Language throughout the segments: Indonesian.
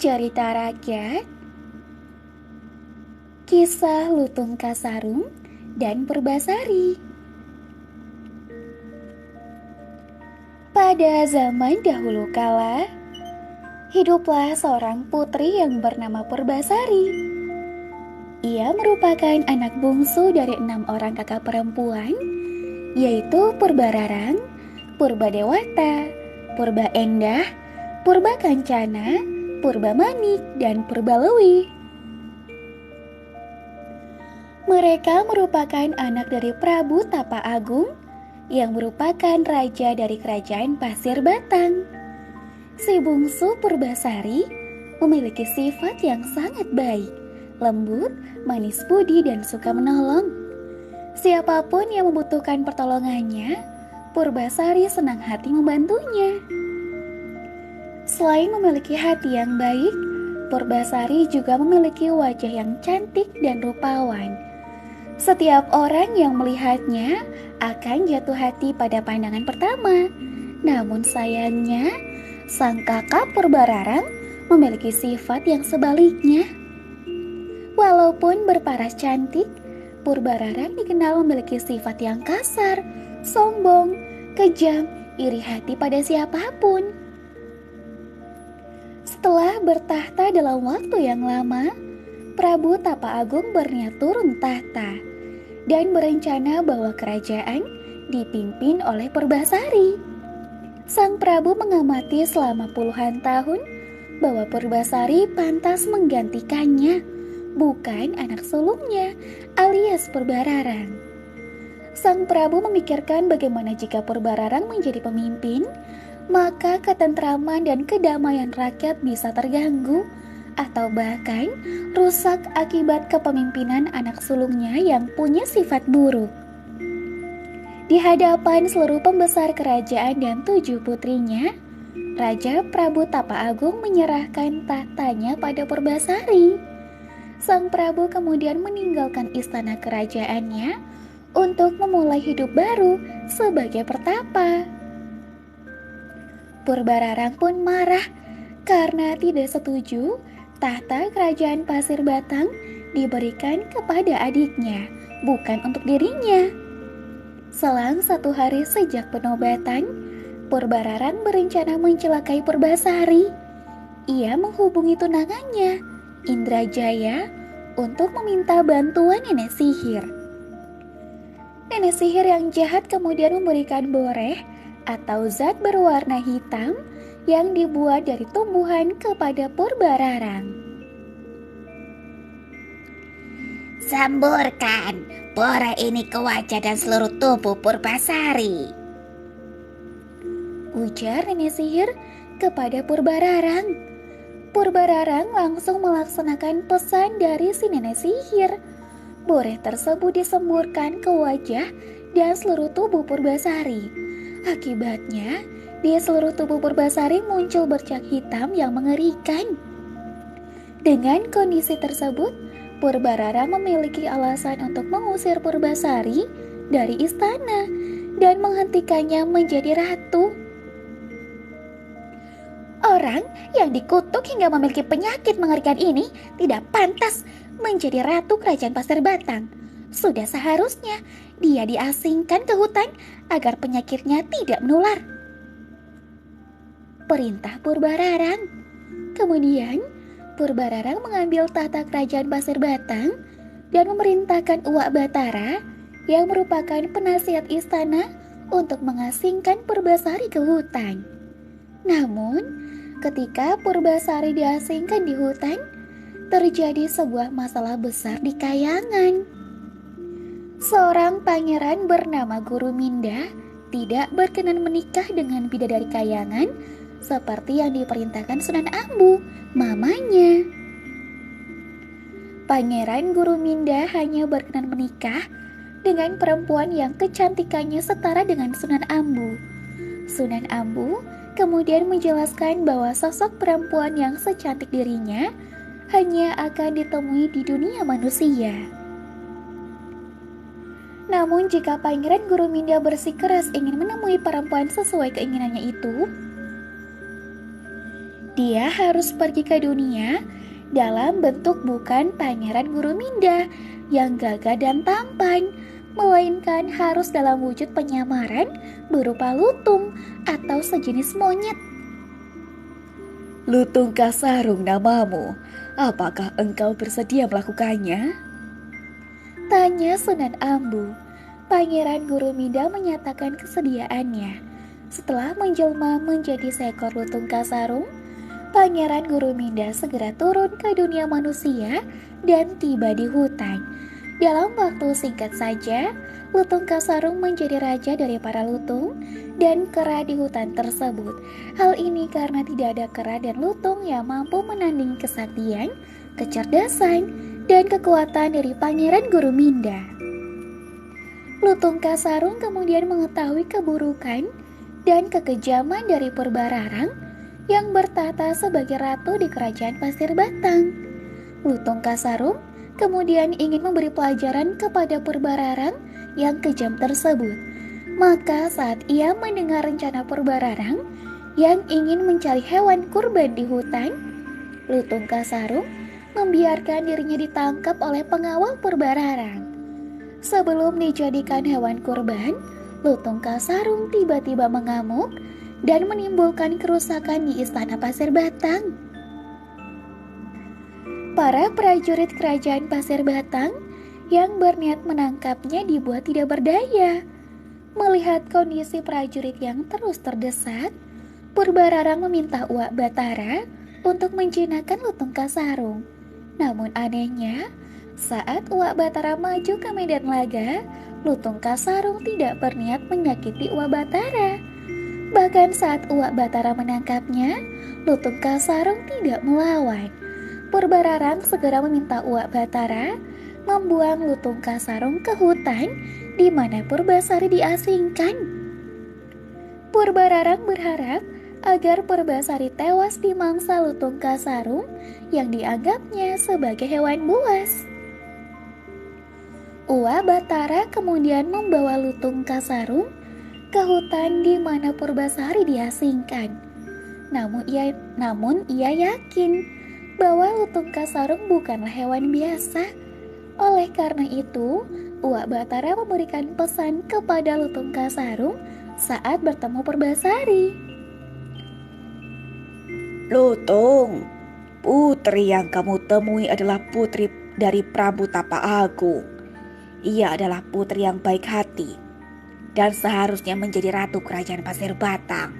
Cerita rakyat, kisah Lutung Kasarung dan Purbasari. Pada zaman dahulu kala, hiduplah seorang putri yang bernama Purbasari. Ia merupakan anak bungsu dari 6 orang kakak perempuan, yaitu Purbararang, Purbadewata, Purba Endah, Purba Kancana, Purba Manik, dan Purbalewi. Mereka merupakan anak dari Prabu Tapa Agung yang merupakan raja dari kerajaan Pasir Batang. Si bungsu Purbasari memiliki sifat yang sangat baik, lembut, manis budi, dan suka menolong. Siapapun yang membutuhkan pertolongannya, Purbasari senang hati membantunya. Selain memiliki hati yang baik, Purbasari juga memiliki wajah yang cantik dan rupawan. Setiap orang yang melihatnya akan jatuh hati pada pandangan pertama. Namun sayangnya, sang kakak Purbararang memiliki sifat yang sebaliknya. Walaupun berparas cantik, Purbararang dikenal memiliki sifat yang kasar, sombong, kejam, iri hati pada siapapun. Setelah bertahta dalam waktu yang lama, Prabu Tapa Agung berniat turun tahta dan berencana bahwa kerajaan dipimpin oleh Purbasari. Sang Prabu mengamati selama puluhan tahun bahwa Purbasari pantas menggantikannya, bukan anak sulungnya alias Purbararang. Sang Prabu memikirkan bagaimana jika Purbararang menjadi pemimpin, maka ketentraman dan kedamaian rakyat bisa terganggu atau bahkan rusak akibat kepemimpinan anak sulungnya yang punya sifat buruk. Di hadapan seluruh pembesar kerajaan dan 7 putrinya, Raja Prabu Tapa Agung menyerahkan tahtanya pada Purbasari. Sang Prabu kemudian meninggalkan istana kerajaannya untuk memulai hidup baru sebagai pertapa. Purbararang pun marah karena tidak setuju tahta kerajaan Pasir Batang diberikan kepada adiknya, bukan untuk dirinya. Selang 1 hari sejak penobatan, Purbararang berencana mencelakai Purbasari. Ia menghubungi tunangannya, Indrajaya, untuk meminta bantuan nenek sihir. Nenek sihir yang jahat kemudian memberikan boreh atau zat berwarna hitam yang dibuat dari tumbuhan kepada Purbararang. Samburkan boreh ini ke wajah dan seluruh tubuh Purbasari, ujar nenek sihir kepada Purbararang. Purbararang langsung melaksanakan pesan dari si nenek sihir. Boreh tersebut disemburkan ke wajah dan seluruh tubuh Purbasari. Akibatnya, di seluruh tubuh Purbasari muncul bercak hitam yang mengerikan. Dengan kondisi tersebut, Purbararang memiliki alasan untuk mengusir Purbasari dari istana dan menghentikannya menjadi ratu. Orang yang dikutuk hingga memiliki penyakit mengerikan ini tidak pantas menjadi ratu kerajaan Pasir Batang. Sudah seharusnya dia diasingkan ke hutan agar penyakitnya tidak menular, perintah Purbararang. Kemudian Purbararang mengambil tahta kerajaan Pasir Batang dan memerintahkan Uwak Batara yang merupakan penasihat istana untuk mengasingkan Purbasari ke hutan. Namun, ketika Purbasari diasingkan di hutan, terjadi sebuah masalah besar di Kayangan. Seorang pangeran bernama Guruminda tidak berkenan menikah dengan bidadari Kayangan seperti yang diperintahkan Sunan Ambu, mamanya. Pangeran Guruminda hanya berkenan menikah dengan perempuan yang kecantikannya setara dengan Sunan Ambu. Sunan Ambu kemudian menjelaskan bahwa sosok perempuan yang secantik dirinya hanya akan ditemui di dunia manusia. Namun jika Pangeran Guruminda bersikeras ingin menemui perempuan sesuai keinginannya itu, Dia harus pergi ke dunia dalam bentuk bukan pangeran Guruminda yang gagah dan tampan, melainkan harus dalam wujud penyamaran berupa lutung atau sejenis monyet. Lutung Kasarung namamu. Apakah engkau bersedia melakukannya? Tanya Sunan Ambu. Pangeran Guruminda menyatakan kesediaannya. Setelah menjelma menjadi seekor lutung kasarung, Pangeran Guruminda segera turun ke dunia manusia dan tiba di hutan. Dalam waktu singkat saja, lutung kasarung menjadi raja dari para lutung dan kera di hutan tersebut. Hal ini karena tidak ada kera dan lutung yang mampu menandingi kesaktian, kecerdasan, dan kekuatan dari Pangeran Guruminda. Lutung kasarung kemudian mengetahui keburukan dan kekejaman dari Purbararang yang bertata sebagai ratu di kerajaan Pasir Batang. Lutung kasarung kemudian ingin memberi pelajaran kepada Purbararang yang kejam tersebut. Maka saat ia mendengar rencana Purbararang yang ingin mencari hewan kurban di hutan, Lutung kasarung membiarkan dirinya ditangkap oleh pengawal Purbararang. Sebelum dijadikan hewan kurban, Lutung kasarung tiba-tiba mengamuk dan menimbulkan kerusakan di istana Pasir Batang. Para prajurit kerajaan Pasir Batang yang berniat menangkapnya dibuat tidak berdaya. Melihat kondisi prajurit yang terus terdesak, Purbararang meminta Uak Batara untuk menjinakkan Lutung kasarung. Namun anehnya, saat Uak Batara maju ke medan laga, Lutung kasarung tidak berniat menyakiti Uak Batara. Bahkan saat Uak Batara menangkapnya, Lutung kasarung tidak melawan. Purbararang segera meminta Uak Batara membuang Lutung kasarung ke hutan di mana Purbasari diasingkan. Purbararang berharap agar Purbasari tewas dimangsa Lutung kasarung yang dianggapnya sebagai hewan buas. Uak Batara kemudian membawa Lutung kasarung ke hutan di mana Purbasari diasingkan. Namun ia yakin bahwa Lutung kasarung bukanlah hewan biasa. Oleh karena itu, Uak Batara memberikan pesan kepada Lutung kasarung saat bertemu Purbasari. Lutung, putri yang kamu temui adalah putri dari Prabu Tapa Agung. Ia adalah putri yang baik hati dan seharusnya menjadi ratu kerajaan Pasir Batang.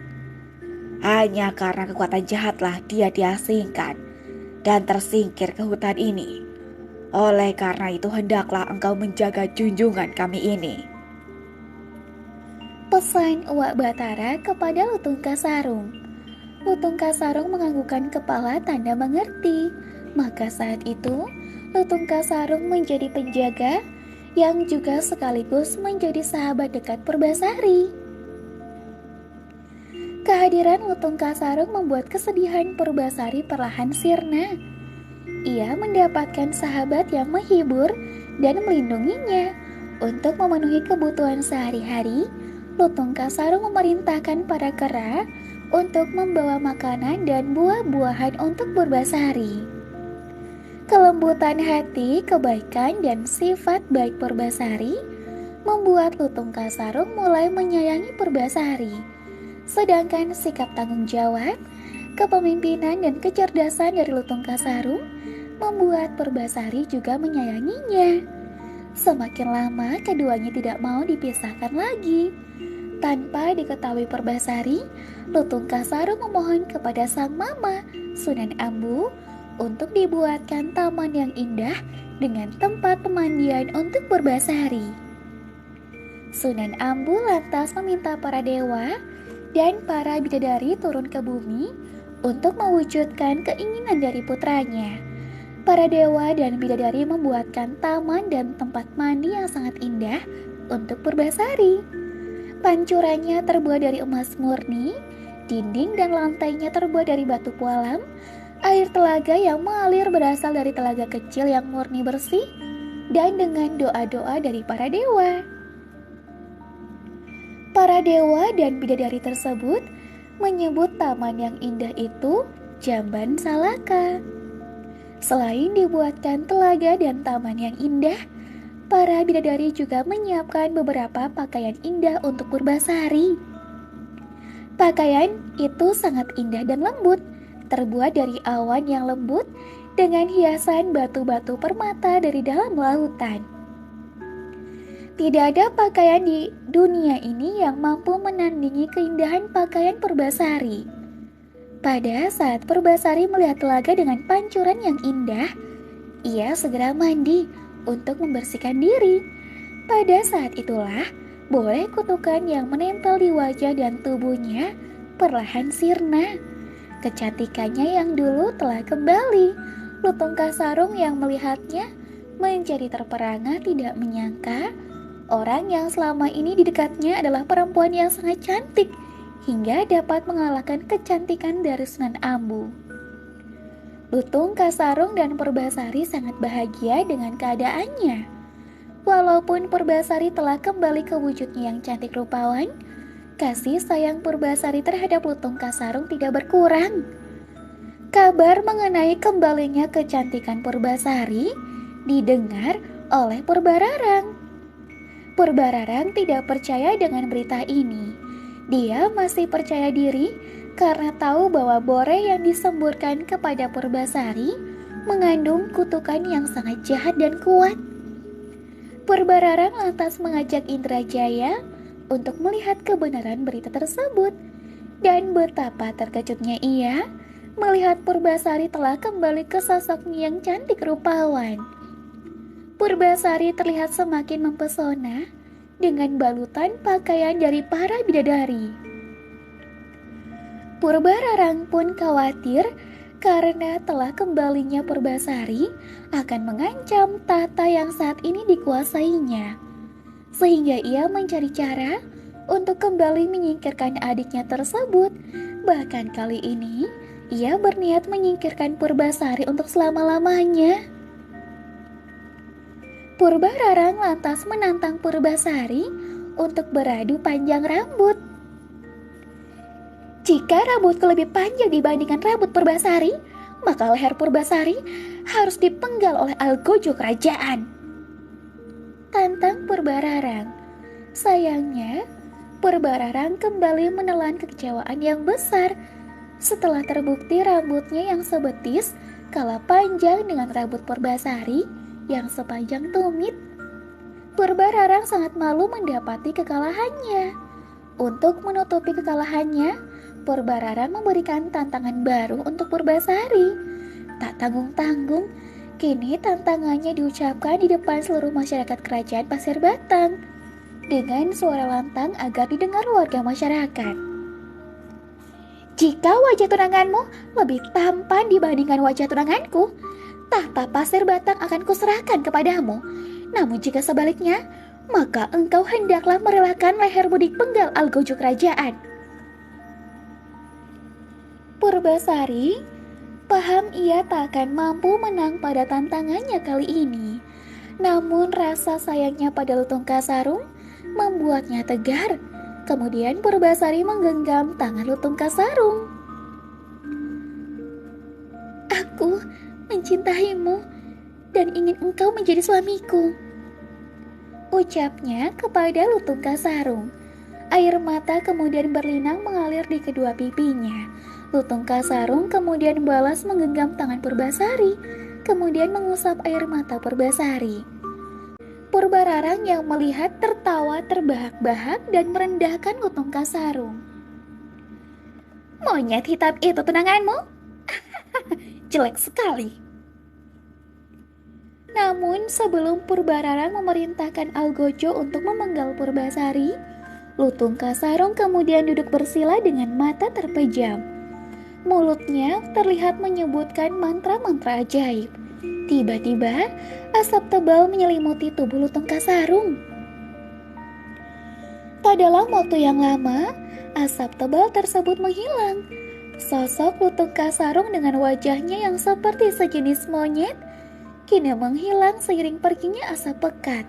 Hanya karena kekuatan jahatlah dia diasingkan dan tersingkir ke hutan ini. Oleh karena itu hendaklah engkau menjaga junjungan kami ini. Pesan Uak Batara kepada Lutung kasarung. Lutung kasarung menganggukkan kepala tanda mengerti. Maka saat itu, Lutung kasarung menjadi penjaga yang juga sekaligus menjadi sahabat dekat Purbasari. Kehadiran Lutung kasarung membuat kesedihan Purbasari perlahan sirna. Ia mendapatkan sahabat yang menghibur dan melindunginya. Untuk memenuhi kebutuhan sehari-hari, Lutung kasarung memerintahkan para kera untuk membawa makanan dan buah-buahan untuk Purbasari. Kelembutan hati, kebaikan, dan sifat baik Purbasari membuat Lutung kasarung mulai menyayangi Purbasari. Sedangkan sikap tanggung jawab, kepemimpinan, dan kecerdasan dari Lutung kasarung membuat Purbasari juga menyayanginya. Semakin lama keduanya tidak mau dipisahkan lagi. Tanpa diketahui Purbasari, Lutung kasarung memohon kepada sang mama, Sunan Ambu, untuk dibuatkan taman yang indah dengan tempat pemandian untuk Purbasari. Sunan Ambu lantas meminta para dewa dan para bidadari turun ke bumi untuk mewujudkan keinginan dari putranya. Para dewa dan bidadari membuatkan taman dan tempat mandi yang sangat indah untuk Purbasari. Pancurannya terbuat dari emas murni, dinding dan lantainya terbuat dari batu pualam. Air telaga yang mengalir berasal dari telaga kecil yang murni bersih dan dengan doa-doa dari para dewa. Para dewa dan bidadari tersebut menyebut taman yang indah itu Jamban Salaka. Selain dibuatkan telaga dan taman yang indah, para bidadari juga menyiapkan beberapa pakaian indah untuk Purbasari. Pakaian itu sangat indah dan lembut, terbuat dari awan yang lembut dengan hiasan batu-batu permata dari dalam lautan. Tidak ada pakaian di dunia ini yang mampu menandingi keindahan pakaian Purbasari. Pada saat Purbasari melihat telaga dengan pancuran yang indah, ia segera mandi untuk membersihkan diri. Pada saat itulah, boleh kutukan yang menempel di wajah dan tubuhnya perlahan sirna. Kecantikannya yang dulu telah kembali. Lutung Kasarung yang melihatnya menjadi terperangah, tidak menyangka orang yang selama ini di dekatnya adalah perempuan yang sangat cantik, hingga dapat mengalahkan kecantikan dari Sunan Ambu. Lutung Kasarung dan Purbasari sangat bahagia dengan keadaannya. Walaupun Purbasari telah kembali ke wujudnya yang cantik rupawan, kasih sayang Purbasari terhadap Lutung Kasarung tidak berkurang. Kabar mengenai kembalinya kecantikan Purbasari didengar oleh Purbararang. Purbararang tidak percaya dengan berita ini. Dia masih percaya diri karena tahu bahwa bore yang disemburkan kepada Purbasari mengandung kutukan yang sangat jahat dan kuat. Purbararang lantas mengajak Indrajaya untuk melihat kebenaran berita tersebut, dan betapa terkejutnya ia melihat Purbasari telah kembali ke sosoknya yang cantik rupawan. Purbasari terlihat semakin mempesona dengan balutan pakaian dari para bidadari. Purbararang pun khawatir karena telah kembalinya Purbasari akan mengancam tahta yang saat ini dikuasainya. Sehingga ia mencari cara untuk kembali menyingkirkan adiknya tersebut. Bahkan kali ini, ia berniat menyingkirkan Purbasari untuk selama-lamanya. Purbararang lantas menantang Purbasari untuk beradu panjang rambut. Jika rambutku lebih panjang dibandingkan rambut Purbasari, maka leher Purbasari harus dipenggal oleh algojo kerajaan, tantang Purbararang. Sayangnya, Purbararang kembali menelan kekecewaan yang besar setelah terbukti rambutnya yang sebetis kalah panjang dengan rambut Purbasari yang sepanjang tumit. Purbararang sangat malu mendapati kekalahannya. Untuk menutupi kekalahannya, Purbararang memberikan tantangan baru untuk Purbasari. Tak tanggung-tanggung, kini tantangannya diucapkan di depan seluruh masyarakat kerajaan Pasir Batang dengan suara lantang agar didengar warga masyarakat. Jika wajah tunanganmu lebih tampan dibandingkan wajah tunanganku, tahta Pasir Batang akan kuserahkan kepadamu. Namun jika sebaliknya, maka engkau hendaklah merelakan lehermu dipenggal algojo kerajaan. Purbasari paham ia tak akan mampu menang pada tantangannya kali ini. Namun rasa sayangnya pada Lutung Kasarung membuatnya tegar. Kemudian Purbasari menggenggam tangan Lutung Kasarung. Aku mencintaimu dan ingin engkau menjadi suamiku, ucapnya kepada Lutung Kasarung. Air mata kemudian berlinang mengalir di kedua pipinya. Lutung Kasarung kemudian balas menggenggam tangan Purbasari, kemudian mengusap air mata Purbasari. Purbararang yang melihat tertawa terbahak-bahak dan merendahkan Lutung Kasarung. Monyet hitam itu tunanganmu? Jelek sekali. Namun sebelum Purbararang memerintahkan algojo untuk memenggal Purbasari, Lutung Kasarung kemudian duduk bersila dengan mata terpejam. Mulutnya terlihat menyebutkan mantra-mantra ajaib. Tiba-tiba asap tebal menyelimuti tubuh Lutung Kasarung. Tak dalam waktu yang lama, asap tebal tersebut menghilang. Sosok Lutung Kasarung dengan wajahnya yang seperti sejenis monyet kini menghilang seiring perginya asap pekat,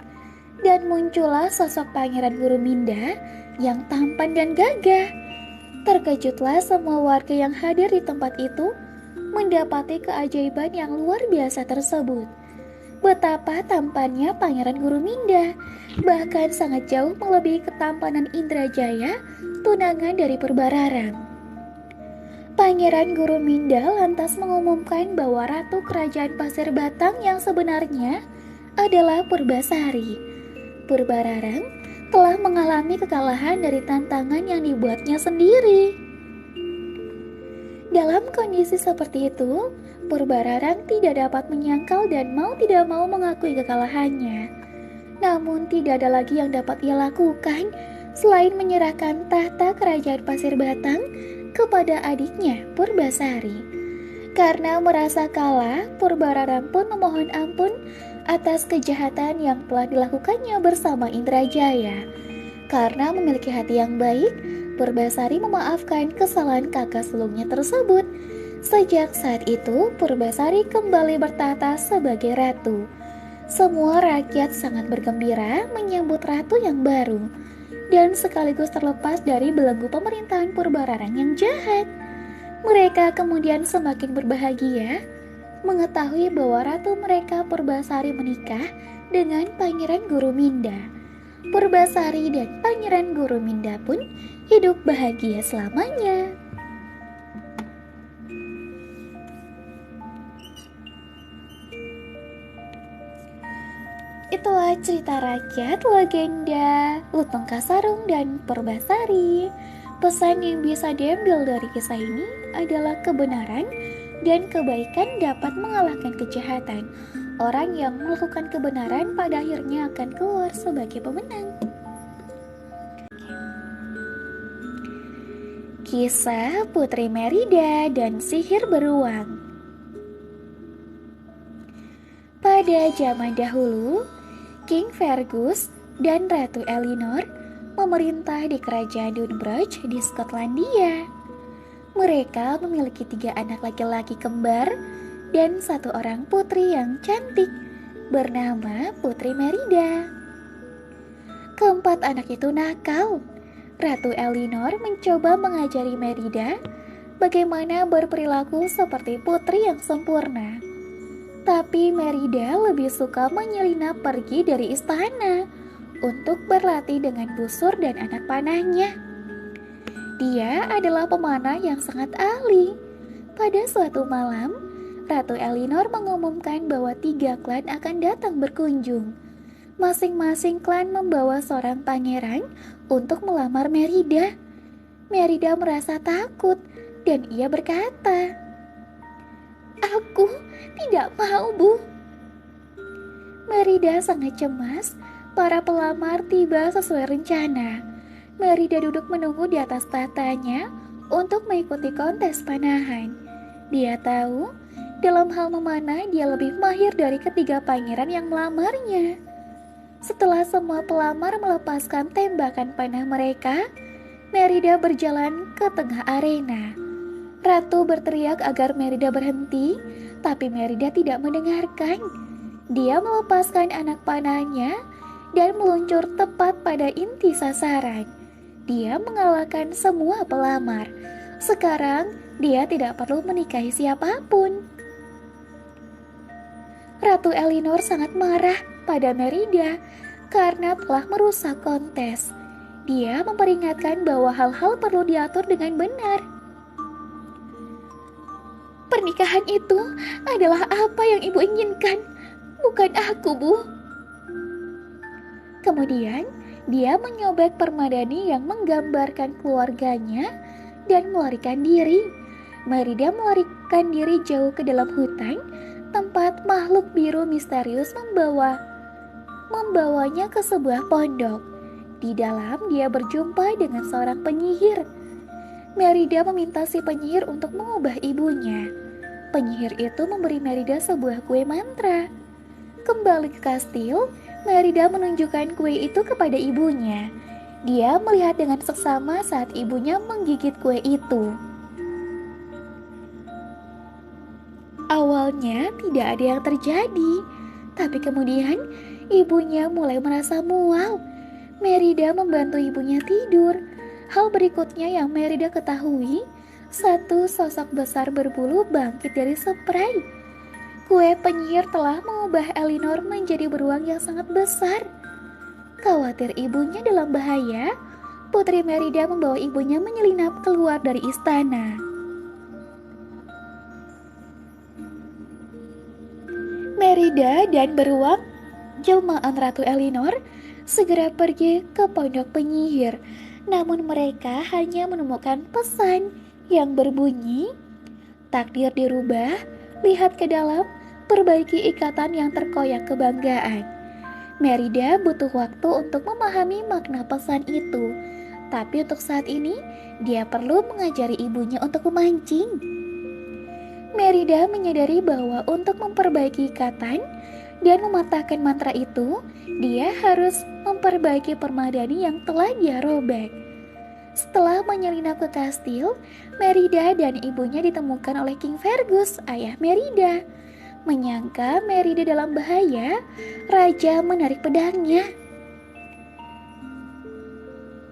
dan muncullah sosok Pangeran Guruminda yang tampan dan gagah. Terkejutlah semua warga yang hadir di tempat itu mendapati keajaiban yang luar biasa tersebut. Betapa tampannya Pangeran Guruminda, bahkan sangat jauh melebihi ketampanan Indrajaya, tunangan dari Purbararang. Pangeran Guruminda lantas mengumumkan bahwa Ratu Kerajaan Pasir Batang yang sebenarnya adalah Purbasari. Purbararang telah mengalami kekalahan dari tantangan yang dibuatnya sendiri. Dalam kondisi seperti itu, Purbararang tidak dapat menyangkal dan mau tidak mau mengakui kekalahannya. Namun tidak ada lagi yang dapat ia lakukan selain menyerahkan tahta Kerajaan Pasir Batang kepada adiknya Purbasari. Karena merasa kalah, Purbararang pun memohon ampun atas kejahatan yang telah dilakukannya bersama Indrajaya. Karena memiliki hati yang baik, Purbasari memaafkan kesalahan kakak sulungnya tersebut. Sejak saat itu, Purbasari kembali bertahta sebagai ratu. Semua rakyat sangat bergembira menyambut ratu yang baru, dan sekaligus terlepas dari belenggu pemerintahan Purbararang yang jahat. Mereka kemudian semakin berbahagia mengetahui bahwa ratu mereka Purbasari menikah dengan Pangeran Guruminda. Purbasari dan Pangeran Guruminda pun hidup bahagia selamanya. Itulah cerita rakyat legenda Lutung Kasarung dan Purbasari. Pesan yang bisa diambil dari kisah ini adalah kebenaran dan kebaikan dapat mengalahkan kejahatan. Orang yang melakukan kebenaran pada akhirnya akan keluar sebagai pemenang. Kisah Putri Merida dan Sihir Beruang. Pada zaman dahulu, King Fergus dan Ratu Elinor memerintah di kerajaan Dunbridge di Skotlandia. Mereka memiliki 3 anak laki-laki kembar dan 1 orang putri yang cantik bernama Putri Merida. Keempat anak itu nakal. Ratu Elinor mencoba mengajari Merida bagaimana berperilaku seperti putri yang sempurna. Tapi Merida lebih suka menyelinap pergi dari istana untuk berlatih dengan busur dan anak panahnya. Dia adalah pemanah yang sangat ahli. Pada suatu malam, Ratu Elinor mengumumkan bahwa 3 klan akan datang berkunjung. Masing-masing klan membawa seorang pangeran untuk melamar Merida. Merida merasa takut dan ia berkata, "Aku tidak mau, Bu." Merida sangat cemas. Para pelamar tiba sesuai rencana. Merida duduk menunggu di atas tahtanya untuk mengikuti kontes panahan. Dia tahu dalam hal memanah dia lebih mahir dari ketiga pangeran yang melamarnya. Setelah semua pelamar melepaskan tembakan panah mereka, Merida berjalan ke tengah arena. Ratu berteriak agar Merida berhenti, tapi Merida tidak mendengarkan. Dia melepaskan anak panahnya dan meluncur tepat pada inti sasaran. Dia mengalahkan semua pelamar. Sekarang dia tidak perlu menikahi siapapun. Ratu Elinor sangat marah pada Merida karena telah merusak kontes. Dia memperingatkan bahwa hal-hal perlu diatur dengan benar. "Pernikahan itu adalah apa yang ibu inginkan, bukan aku, Bu." Kemudian dia menyobek permadani yang menggambarkan keluarganya dan melarikan diri. Merida melarikan diri jauh ke dalam hutan, tempat makhluk biru misterius membawanya ke sebuah pondok. Di dalam dia berjumpa dengan seorang penyihir. Merida meminta si penyihir untuk mengubah ibunya. Penyihir itu memberi Merida sebuah kue mantra. Kembali ke kastil, Merida menunjukkan kue itu kepada ibunya. Dia melihat dengan seksama saat ibunya menggigit kue itu. Awalnya tidak ada yang terjadi, tapi kemudian ibunya mulai merasa mual. Merida membantu ibunya tidur. Hal berikutnya yang Merida ketahui, Satu sosok besar berbulu bangkit dari spray. Kue penyihir telah mengubah Elinor menjadi beruang yang sangat besar. Khawatir ibunya dalam bahaya, Putri Merida membawa ibunya menyelinap keluar dari istana. Merida dan beruang, jelmaan Ratu Elinor, segera pergi ke pondok penyihir. Namun mereka hanya menemukan pesan yang berbunyi, "Takdir dirubah, lihat ke dalam, perbaiki ikatan yang terkoyak kebanggaan." Merida butuh waktu untuk memahami makna pesan itu. Tapi untuk saat ini, dia perlu mengajari ibunya untuk memancing. Merida menyadari bahwa untuk memperbaiki ikatan dan mematahkan mantra itu, dia harus memperbaiki permadani yang telah dia robek. Setelah menyelinap ke kastil, Merida dan ibunya ditemukan oleh King Fergus, ayah Merida. Menyangka Merida dalam bahaya, raja menarik pedangnya.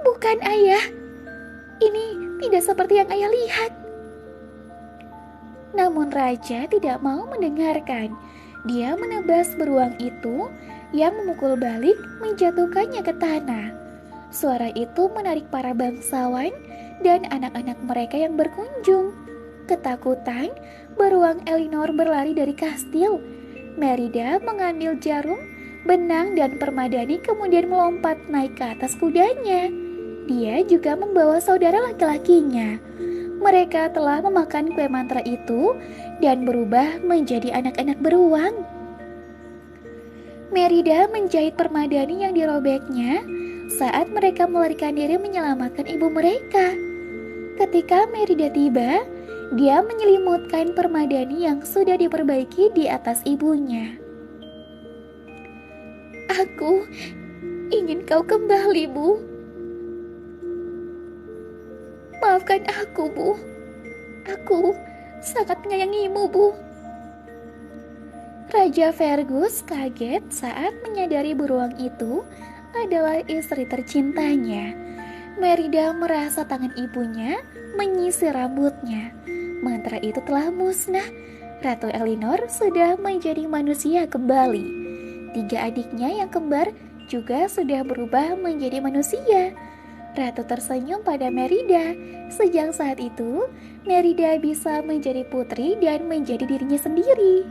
"Bukan, ayah. Ini tidak seperti yang ayah lihat." Namun raja tidak mau mendengarkan. Dia menebas beruang itu yang memukul balik, menjatuhkannya ke tanah. Suara itu menarik para bangsawan dan anak-anak mereka yang berkunjung. Ketakutan, beruang Elinor berlari dari kastil. Merida mengambil jarum, benang, dan permadani kemudian melompat naik ke atas kudanya. Dia juga membawa saudara laki-lakinya. Mereka telah memakan kue mantra itu dan berubah menjadi anak-anak beruang. Merida menjahit permadani yang dirobeknya saat mereka melarikan diri menyelamatkan ibu mereka. Ketika Merida tiba, dia menyelimutkan permadani yang sudah diperbaiki di atas ibunya. "Aku ingin kau kembali, Bu. Maafkan aku, Bu. Aku sangat menyayangimu, Bu." Raja Fergus kaget saat menyadari beruang itu adalah istri tercintanya. Merida merasa tangan ibunya menyisir rambutnya. Mantra itu telah musnah. Ratu Elinor sudah menjadi manusia kembali. 3 adiknya yang kembar juga sudah berubah menjadi manusia. Ratu tersenyum pada Merida. Sejak saat itu, Merida bisa menjadi putri dan menjadi dirinya sendiri.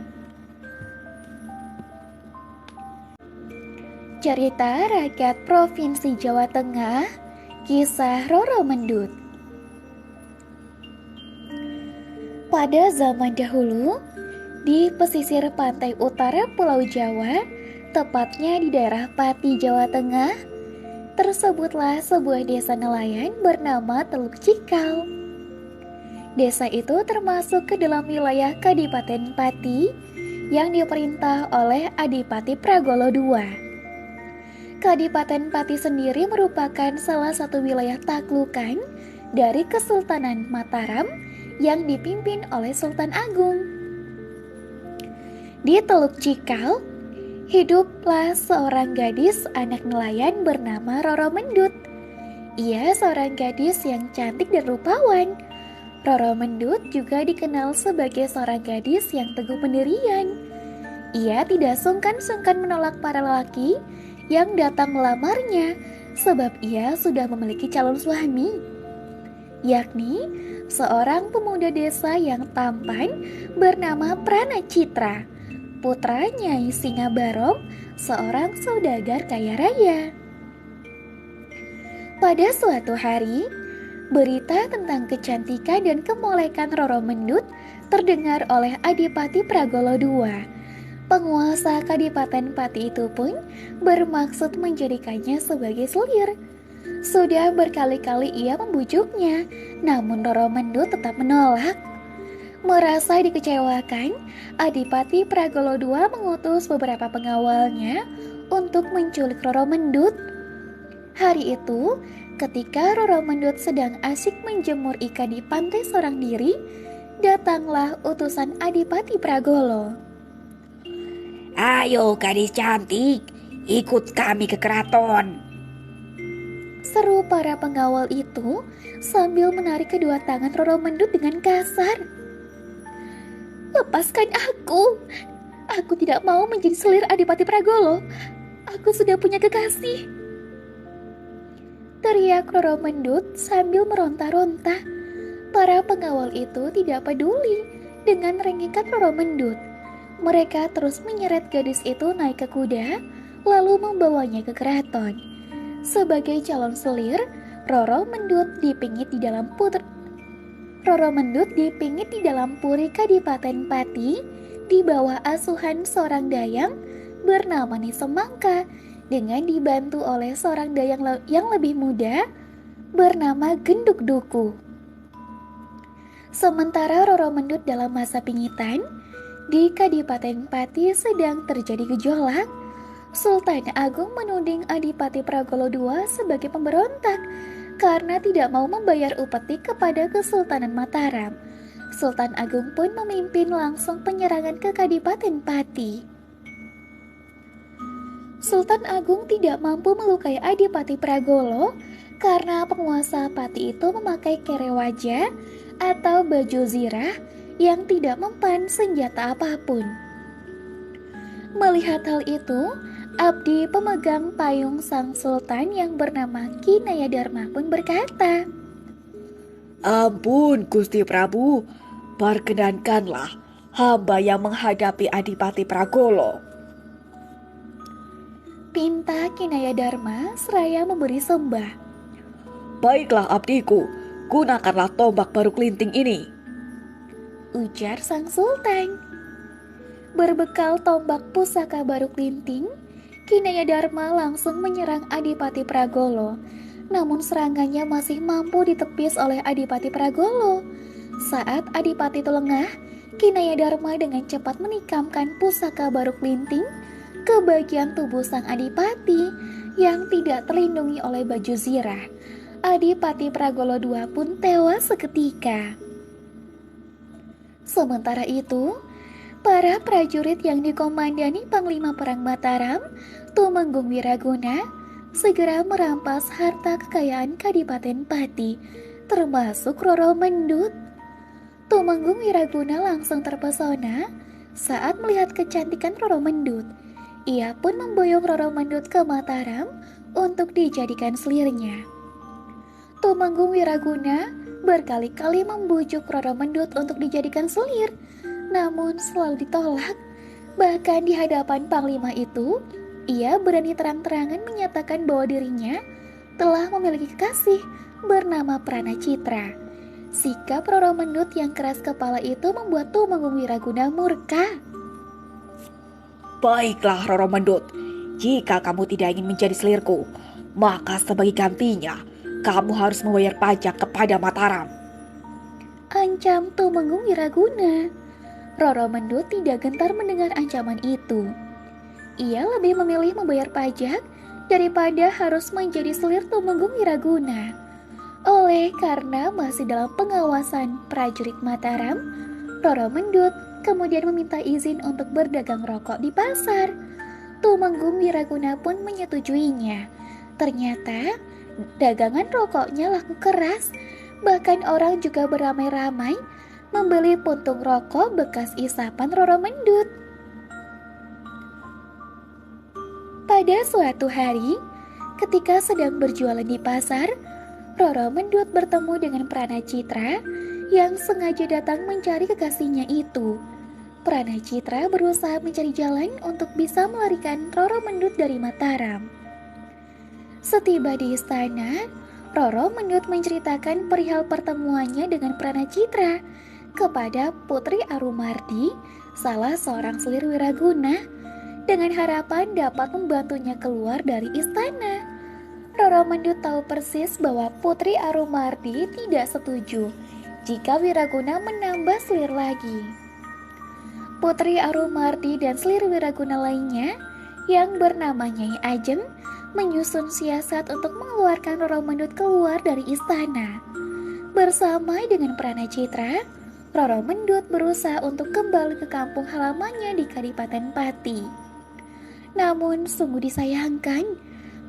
Cerita rakyat Provinsi Jawa Tengah, kisah Roro Mendut. Pada zaman dahulu, di pesisir pantai utara Pulau Jawa, tepatnya di daerah Pati, Jawa Tengah, tersebutlah sebuah desa nelayan bernama Teluk Cikal. Desa itu termasuk ke dalam wilayah Kadipaten Pati yang diperintah oleh Adipati Pragolo II. Kadipaten Pati sendiri merupakan salah satu wilayah taklukan dari Kesultanan Mataram yang dipimpin oleh Sultan Agung. Di Teluk Cikal, hiduplah seorang gadis anak nelayan bernama Roro Mendut. Ia seorang gadis yang cantik dan rupawan. Roro Mendut juga dikenal sebagai seorang gadis yang teguh pendirian. Ia tidak sungkan-sungkan menolak para lelaki yang datang melamarnya, sebab ia sudah memiliki calon suami, yakni seorang pemuda desa yang tampan bernama Prana Citra, putra Nyai Singa Barong, seorang saudagar kaya raya. Pada suatu hari, berita tentang kecantikan dan kemolekan Roro Mendut terdengar oleh Adipati Pragolo II. Penguasa Kadipaten Pati itu pun bermaksud menjadikannya sebagai selir. Sudah berkali-kali ia membujuknya, namun Roro Mendut tetap menolak. Merasa dikecewakan, Adipati Pragolo II mengutus beberapa pengawalnya untuk menculik Roro Mendut. Hari itu, ketika Roro Mendut sedang asik menjemur ikan di pantai sorang diri, datanglah utusan Adipati Pragolo. "Ayo gadis cantik, ikut kami ke keraton." seru para pengawal itu sambil menarik kedua tangan Roro Mendut dengan kasar. "Lepaskan aku! Aku tidak mau menjadi selir Adipati Pragolo. Aku sudah punya kekasih!" teriak Roro Mendut sambil meronta-ronta. Para pengawal itu tidak peduli dengan rengekan Roro Mendut. Mereka terus menyeret gadis itu naik ke kuda, lalu membawanya ke keraton. Sebagai calon selir, Roro Mendut dipingit di dalam puri Kadipaten Pati di bawah asuhan seorang dayang bernama Nisemangka dengan dibantu oleh seorang dayang yang lebih muda bernama Genduk Duku. Sementara Roro Mendut dalam masa pingitan, di Kadipaten Pati sedang terjadi gejolak. Sultan Agung menuding Adipati Pragolo II sebagai pemberontak karena tidak mau membayar upeti kepada Kesultanan Mataram. Sultan Agung pun memimpin langsung penyerangan ke Kadipaten Pati. Sultan Agung tidak mampu melukai Adipati Pragolo karena penguasa Pati itu memakai kere wajah atau baju zirah yang tidak mempan senjata apapun. Melihat hal itu, abdi pemegang payung sang sultan yang bernama Ki Nayadharma pun berkata, "Ampun Gusti Prabu, perkenankanlah hamba yang menghadapi Adipati Pragolo." pinta Ki Nayadharma seraya memberi sembah. "Baiklah abdiku, gunakanlah tombak baru kelinting ini," ujar sang sultan. Berbekal tombak pusaka baru kelinting, Ki Nayadharma langsung menyerang Adipati Pragolo. Namun serangannya masih mampu ditepis oleh Adipati Pragolo. Saat Adipati itu lengah, Ki Nayadharma dengan cepat menikamkan pusaka baru kelinting ke bagian tubuh sang Adipati yang tidak terlindungi oleh baju zirah. Adipati Pragolo II pun tewas seketika. Sementara itu, para prajurit yang dikomandani Panglima Perang Mataram, Tumenggung Wiraguna, segera merampas harta kekayaan Kadipaten Pati, termasuk Roro Mendut. Tumenggung Wiraguna langsung terpesona saat melihat kecantikan Roro Mendut. Ia pun memboyong Roro Mendut ke Mataram untuk dijadikan selirnya. Tumenggung Wiraguna berkali-kali membujuk Roro Mendut untuk dijadikan selir, namun selalu ditolak. Bahkan di hadapan Panglima itu, ia berani terang-terangan menyatakan bahwa dirinya telah memiliki kekasih bernama Prana Citra. Sikap Roro Mendut yang keras kepala itu membuat Tumenggung Wiraguna murka. "Baiklah Roro Mendut, jika kamu tidak ingin menjadi selirku, maka sebagai gantinya kamu harus membayar pajak kepada Mataram," ancam Tumenggung Wiraguna. Roro Mendut tidak gentar mendengar ancaman itu. Ia lebih memilih membayar pajak daripada harus menjadi selir Tumenggung Wiraguna. Oleh karena masih dalam pengawasan prajurit Mataram, Roro Mendut kemudian meminta izin untuk berdagang rokok di pasar. Tumenggung Wiraguna pun menyetujuinya. Ternyata dagangan rokoknya laku keras, bahkan orang juga beramai-ramai membeli puntung rokok bekas isapan Roro Mendut. Pada suatu hari, ketika sedang berjualan di pasar, Roro Mendut bertemu dengan Prana Citra yang sengaja datang mencari kekasihnya itu. Prana Citra berusaha mencari jalan untuk bisa melarikan Roro Mendut dari Mataram. Setiba di istana, Roro Mendut menceritakan perihal pertemuannya dengan Prana Citra kepada Putri Arumardi, salah seorang selir Wiraguna, dengan harapan dapat membantunya keluar dari istana. Roro Mendut tahu persis bahwa Putri Arumardi tidak setuju jika Wiraguna menambah selir lagi. Putri Arumardi dan selir Wiraguna lainnya yang bernama Nyai Ajeng menyusun siasat untuk mengeluarkan Roro Mendut keluar dari istana. Bersama dengan Prana Citra, Roro Mendut berusaha untuk kembali ke kampung halamannya di Kadipaten Pati. Namun sungguh disayangkan,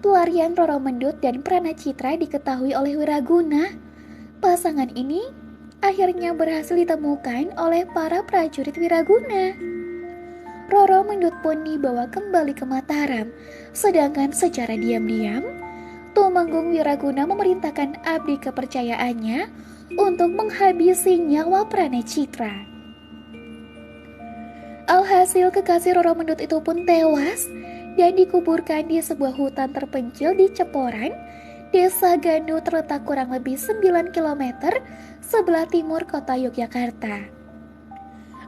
Pelarian Roro Mendut dan Pranacitra diketahui oleh Wiraguna. Pasangan ini akhirnya berhasil ditemukan oleh para prajurit Wiraguna. Roro Mendut pun dibawa kembali ke Mataram, sedangkan secara diam-diam, Tumenggung Wiraguna memerintahkan abdi kepercayaannya untuk menghabisi nyawa Pranacitra. Alhasil kekasih Roro Mendut itu pun tewas dan dikuburkan di sebuah hutan terpencil di Ceporan, Desa Gandu terletak kurang lebih 9 km sebelah timur kota Yogyakarta.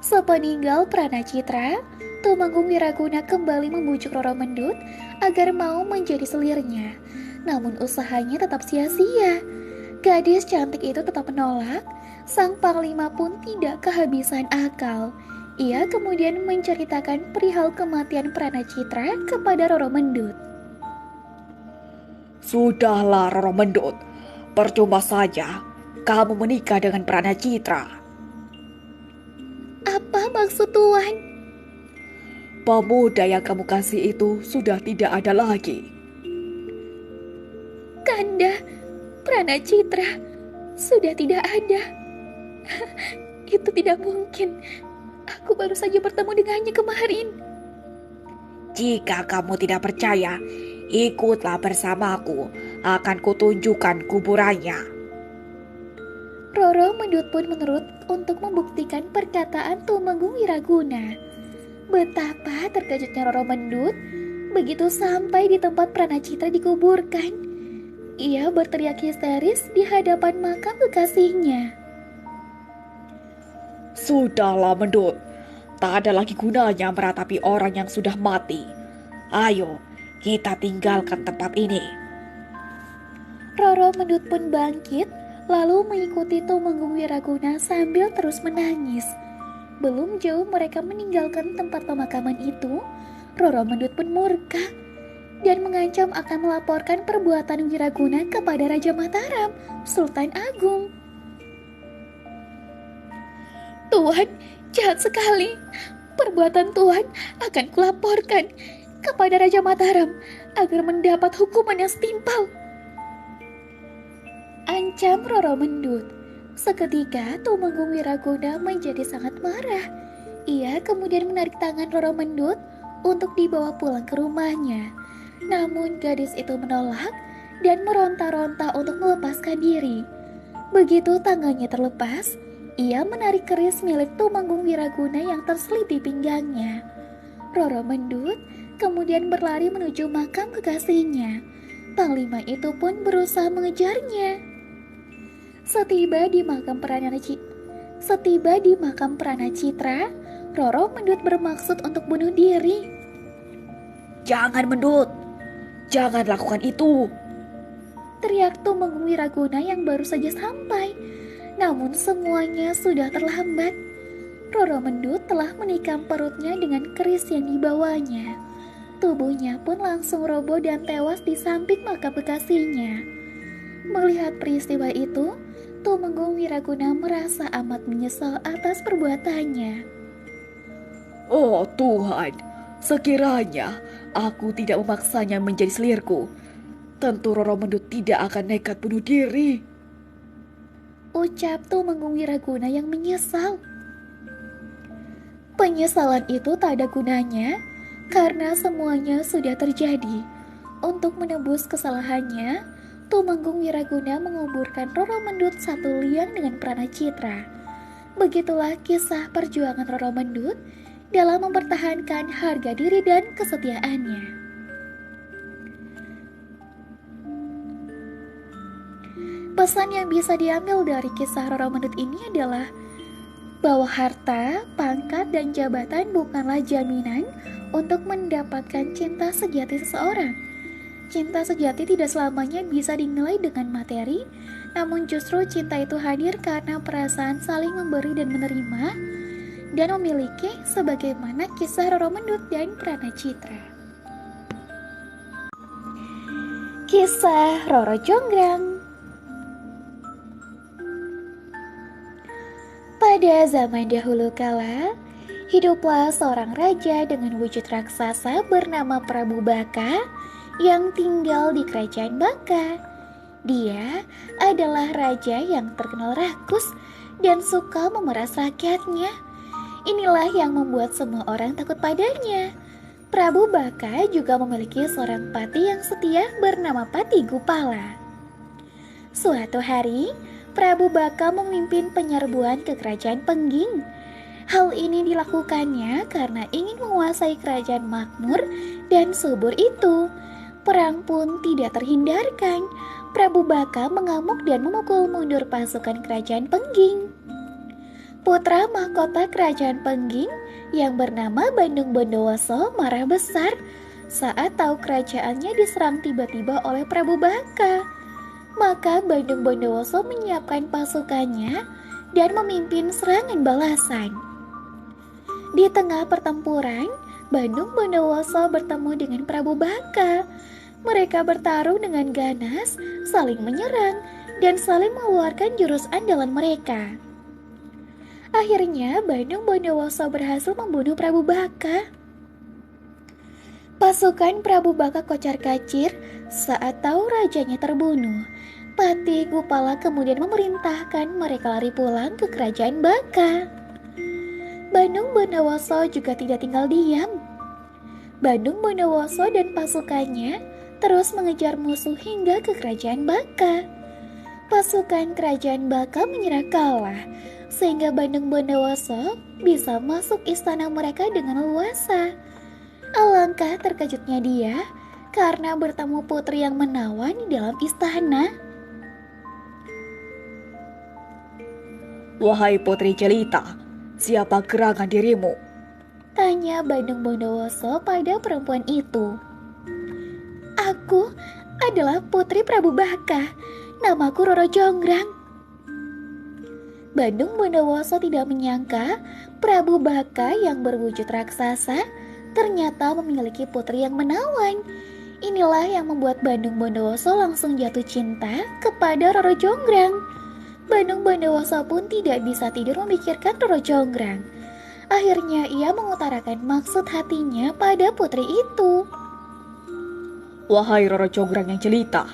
Sepeninggal Pranacitra, Tumenggung Wiraguna kembali membujuk Roro Mendut agar mau menjadi selirnya. Namun usahanya tetap sia-sia. Gadis cantik itu tetap menolak. Sang panglima pun tidak kehabisan akal. Ia kemudian menceritakan perihal kematian Pranacitra kepada Roro Mendut. Sudahlah Roro Mendut, percuma saja kamu menikah dengan Pranacitra. Apa maksud Tuan? Pemuda yang kamu kasih itu sudah tidak ada lagi. Kanda, Pranacitra sudah tidak ada. Itu tidak mungkin. Aku baru saja bertemu dengannya kemarin. Jika kamu tidak percaya, ikutlah bersamaku. Akan kutunjukkan kuburannya. Roro Mendut pun menurut untuk membuktikan perkataan Tumenggung Wiraguna. Betapa terkejutnya Roro Mendut begitu sampai di tempat Pranacitra dikuburkan. Ia berteriak histeris di hadapan makam kekasihnya. Sudahlah Mendut, tak ada lagi gunanya meratapi orang yang sudah mati. Ayo, kita tinggalkan tempat ini. Roro Mendut pun bangkit lalu mengikuti Tumenggung Wiraguna sambil terus menangis. Belum jauh mereka meninggalkan tempat pemakaman itu, Roro Mendut pun murka dan mengancam akan melaporkan perbuatan Wiraguna kepada Raja Mataram, Sultan Agung. Tuan, jahat sekali. Perbuatan Tuan akan kulaporkan kepada Raja Mataram agar mendapat hukuman yang setimpal. Ancam Roro Mendut. Seketika Tumenggung Wiraguna menjadi sangat marah. Ia kemudian menarik tangan Roro Mendut untuk dibawa pulang ke rumahnya. Namun gadis itu menolak dan meronta-ronta untuk melepaskan diri. Begitu tangannya terlepas, ia menarik keris milik Tumenggung Wiraguna yang terselip di pinggangnya. Roro Mendut kemudian berlari menuju makam kekasihnya. Panglima itu pun berusaha mengejarnya. Setiba di makam Pranacitra, Roro Mendut bermaksud untuk bunuh diri. Jangan Mendut, jangan lakukan itu, teriak Tumenggung Wiraguna yang baru saja sampai. Namun semuanya sudah terlambat. Roro Mendut telah menikam perutnya dengan keris yang dibawanya. Tubuhnya pun langsung roboh dan tewas di samping makam kekasihnya. Melihat peristiwa itu, Tumenggung Wiraguna merasa amat menyesal atas perbuatannya. Oh Tuhan, sekiranya aku tidak memaksanya menjadi selirku, tentu Roro Mendut tidak akan nekat bunuh diri, ucap Tumenggung Wiraguna yang menyesal. Penyesalan itu tak ada gunanya karena semuanya sudah terjadi. Untuk menebus kesalahannya, Tumenggung Wiraguna menguburkan Roro Mendut satu liang dengan Pranacitra. Begitulah kisah perjuangan Roro Mendut dalam mempertahankan harga diri dan kesetiaannya. Pesan yang bisa diambil dari kisah Roro Mendut ini adalah bahwa harta, pangkat, dan jabatan bukanlah jaminan untuk mendapatkan cinta sejati seseorang. Cinta sejati tidak selamanya bisa dinilai dengan materi, namun justru cinta itu hadir karena perasaan saling memberi dan menerima, dan memiliki sebagaimana kisah Roro Mendut dan Pranacitra. Kisah Roro Jonggrang. Pada zaman dahulu kala, hiduplah seorang raja dengan wujud raksasa bernama Prabu Baka yang tinggal di kerajaan Baka. Dia adalah raja yang terkenal rakus dan suka memeras rakyatnya. Inilah yang membuat semua orang takut padanya. Prabu Baka juga memiliki seorang pati yang setia bernama Pati Gupala. Suatu hari, Prabu Baka memimpin penyerbuan ke kerajaan Pengging. Hal ini dilakukannya karena ingin menguasai kerajaan makmur dan subur itu. Perang pun tidak terhindarkan. Prabu Baka mengamuk dan memukul mundur pasukan kerajaan Pengging. Putra mahkota kerajaan Pengging yang bernama Bandung Bondowoso marah besar saat tahu kerajaannya diserang tiba-tiba oleh Prabu Baka. Maka Bandung Bondowoso menyiapkan pasukannya dan memimpin serangan balasan. Di tengah pertempuran, Bandung Bondowoso bertemu dengan Prabu Baka. Mereka bertarung dengan ganas, saling menyerang, dan saling mengeluarkan jurus andalan mereka. Akhirnya, Bandung Bondowoso berhasil membunuh Prabu Baka. Pasukan Prabu Baka kocar-kacir saat tahu rajanya terbunuh. Pati Gupala kemudian memerintahkan mereka lari pulang ke kerajaan Baka. Bandung Bondowoso juga tidak tinggal diam. Bandung Bondowoso dan pasukannya terus mengejar musuh hingga ke kerajaan Baka. Pasukan kerajaan Baka menyerah kalah, sehingga Bandung Bondowoso bisa masuk istana mereka dengan leluasa. Alangkah terkejutnya dia karena bertemu putri yang menawan di dalam istana. Wahai Putri Jelita, siapa gerangan dirimu? Tanya Bandung Bondowoso pada perempuan itu. Aku adalah putri Prabu Baka. Namaku Roro Jonggrang. Bandung Bondowoso tidak menyangka Prabu Baka yang berwujud raksasa ternyata memiliki putri yang menawan. Inilah yang membuat Bandung Bondowoso langsung jatuh cinta kepada Roro Jonggrang. Bandung Bondowoso pun tidak bisa tidur memikirkan Roro Jonggrang. Akhirnya ia mengutarakan maksud hatinya pada putri itu. Wahai Roro Jonggrang yang jelita,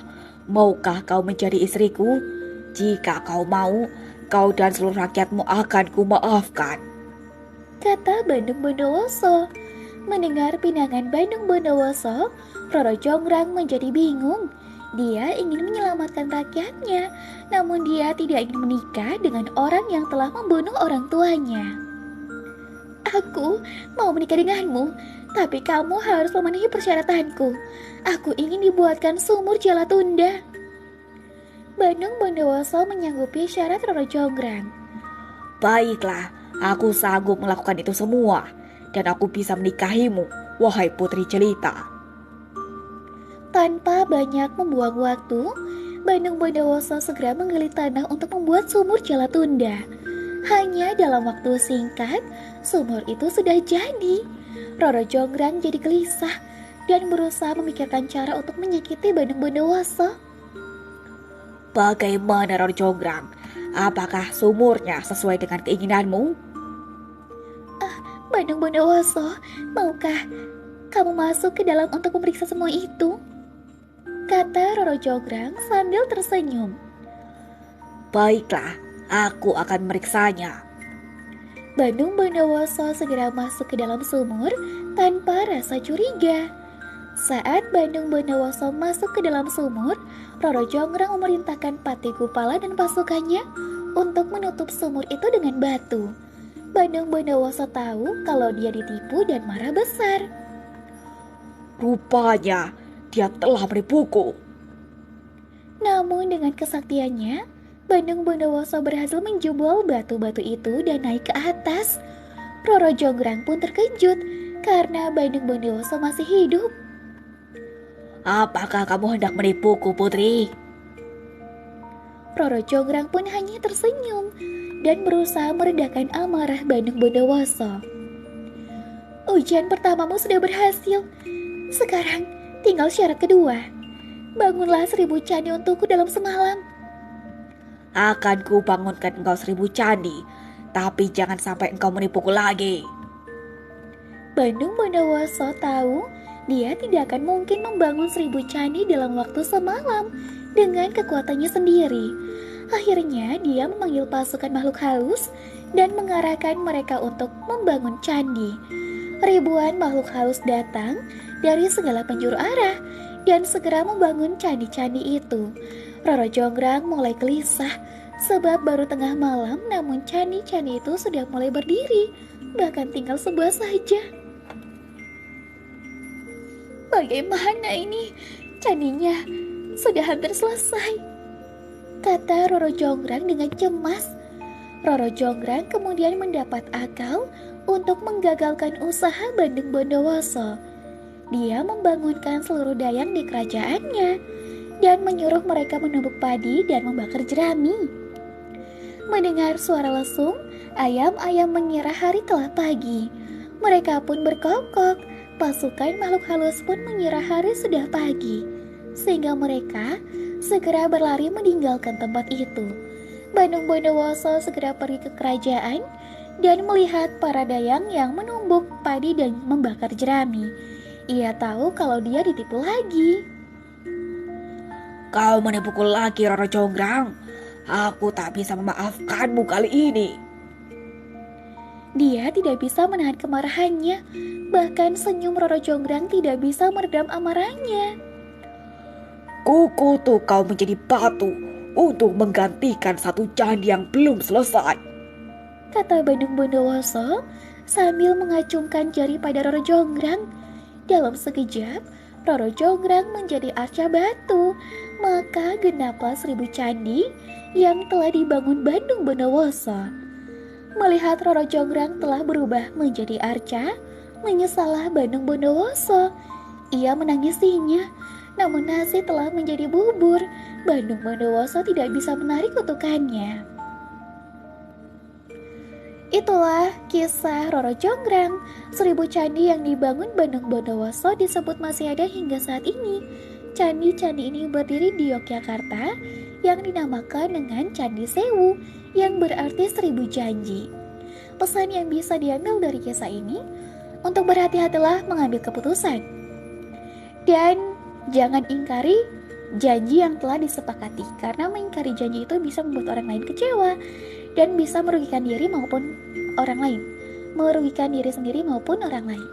maukah kau menjadi istriku? Jika kau mau, kau dan seluruh rakyatmu akan kumaafkan, kata Bandung Bondowoso. Mendengar pinangan Bandung Bondowoso, Roro Jonggrang menjadi bingung. Dia ingin menyelamatkan rakyatnya, namun dia tidak ingin menikah dengan orang yang telah membunuh orang tuanya. Aku mau menikah denganmu, tapi kamu harus memenuhi persyaratanku. Aku ingin dibuatkan sumur Jalatunda. Bandung Bondowoso menyanggupi syarat Roro Jonggrang. Baiklah, aku sanggup melakukan itu semua, dan aku bisa menikahimu, wahai Putri Jelita. Tanpa banyak membuang waktu, Bandung Bondowoso segera menggali tanah untuk membuat sumur Jalatunda. Hanya dalam waktu singkat, sumur itu sudah jadi. Roro Jonggrang jadi gelisah dan berusaha memikirkan cara untuk menyakiti Bandung Bondowoso. Bagaimana Roro Jonggrang? Apakah sumurnya sesuai dengan keinginanmu? Bandung Bondowoso, maukah kamu masuk ke dalam untuk memeriksa semua itu? Kata Roro Jonggrang sambil tersenyum. Baiklah, aku akan memeriksanya. Bandung Bondowoso segera masuk ke dalam sumur tanpa rasa curiga. Saat Bandung Bondowoso masuk ke dalam sumur, Roro Jonggrang memerintahkan Pati Gupala dan pasukannya untuk menutup sumur itu dengan batu. Bandung Bondowoso tahu kalau dia ditipu dan marah besar. Rupanya dia telah menipuku. Namun dengan kesaktiannya, Bandung Bondowoso berhasil menjebol batu-batu itu dan naik ke atas. Roro Jonggrang pun terkejut karena Bandung Bondowoso masih hidup. Apakah kamu hendak menipuku, Putri? Roro Jonggrang pun hanya tersenyum dan berusaha meredakan amarah Bandung Bondowoso. Ujian pertamamu sudah berhasil. Sekarang tinggal syarat kedua. Bangunlah 1000 candi untukku dalam semalam. Akan ku bangunkan engkau 1000 candi, tapi jangan sampai engkau menipuku lagi. Bandung Bondowoso tahu Dia tidak akan mungkin membangun 1000 candi dalam waktu semalam dengan kekuatannya sendiri. Akhirnya dia memanggil pasukan makhluk halus dan mengarahkan mereka untuk membangun candi. Ribuan makhluk halus datang dari segala penjuru arah dan segera membangun candi-candi itu. Roro Jonggrang mulai gelisah sebab baru tengah malam, namun candi-candi itu sudah mulai berdiri, bahkan tinggal sebuah saja. Bagaimana ini? Candinya sudah hampir selesai, kata Roro Jonggrang dengan cemas. Roro Jonggrang kemudian mendapat akal untuk menggagalkan usaha Bandung Bondowoso. Dia membangunkan seluruh dayang di kerajaannya dan menyuruh mereka menumbuk padi dan membakar jerami. Mendengar suara lesung, ayam-ayam mengira hari telah pagi. Mereka pun berkokok. Pasukan makhluk halus pun mengira hari sudah pagi, sehingga mereka segera berlari meninggalkan tempat itu. Bandung Bondowoso segera pergi ke kerajaan dan melihat para dayang yang menumbuk padi dan membakar jerami. Ia tahu kalau dia ditipu lagi. Kau menipuku lagi, Roro Jonggrang. Aku tak bisa memaafkanmu kali ini. Dia tidak bisa menahan kemarahannya. Bahkan senyum Roro Jonggrang tidak bisa meredam amarahnya. Kukutuk kau menjadi batu untuk menggantikan satu candi yang belum selesai, kata Bandung Bondowoso sambil mengacungkan jari pada Roro Jonggrang. Dalam sekejap, Roro Jonggrang menjadi arca batu. Maka genaplah 1000 candi yang telah dibangun Bandung Bondowoso. Melihat Roro Jonggrang telah berubah menjadi arca, menyesallah Bandung Bondowoso. Ia menangisinya, namun nasi telah menjadi bubur. Bandung Bondowoso tidak bisa menarik kutukannya. Itulah kisah Roro Jonggrang. 1000 candi yang dibangun Bandung Bondowoso disebut masih ada hingga saat ini. Candi-candi ini berdiri di Yogyakarta yang dinamakan dengan Candi Sewu, yang berarti 1000 janji. Pesan yang bisa diambil dari kisah ini, untuk berhati-hatilah mengambil keputusan. Dan jangan ingkari janji yang telah disepakati, karena mengingkari janji itu bisa membuat orang lain kecewa dan bisa merugikan diri maupun orang lain, merugikan diri sendiri maupun orang lain.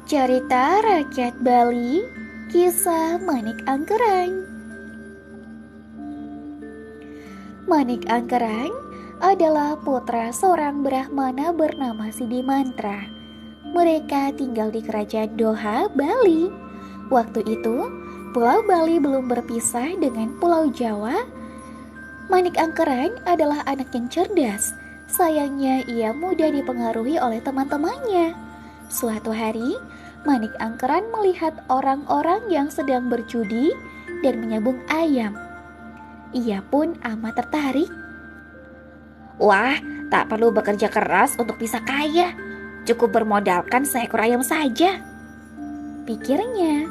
Cerita rakyat Bali, kisah Manik Angkerang. Manik Angkerang adalah putra seorang Brahmana bernama Sidimantra. Mereka tinggal di kerajaan Doha, Bali. Waktu itu, Pulau Bali belum berpisah dengan Pulau Jawa. Manik Angkerang adalah anak yang cerdas. Sayangnya ia mudah dipengaruhi oleh teman-temannya. Suatu hari, Manik Angkerang melihat orang-orang yang sedang berjudi dan menyabung ayam. Ia pun amat tertarik. Wah, tak perlu bekerja keras untuk bisa kaya. Cukup bermodalkan seekor ayam saja, pikirnya.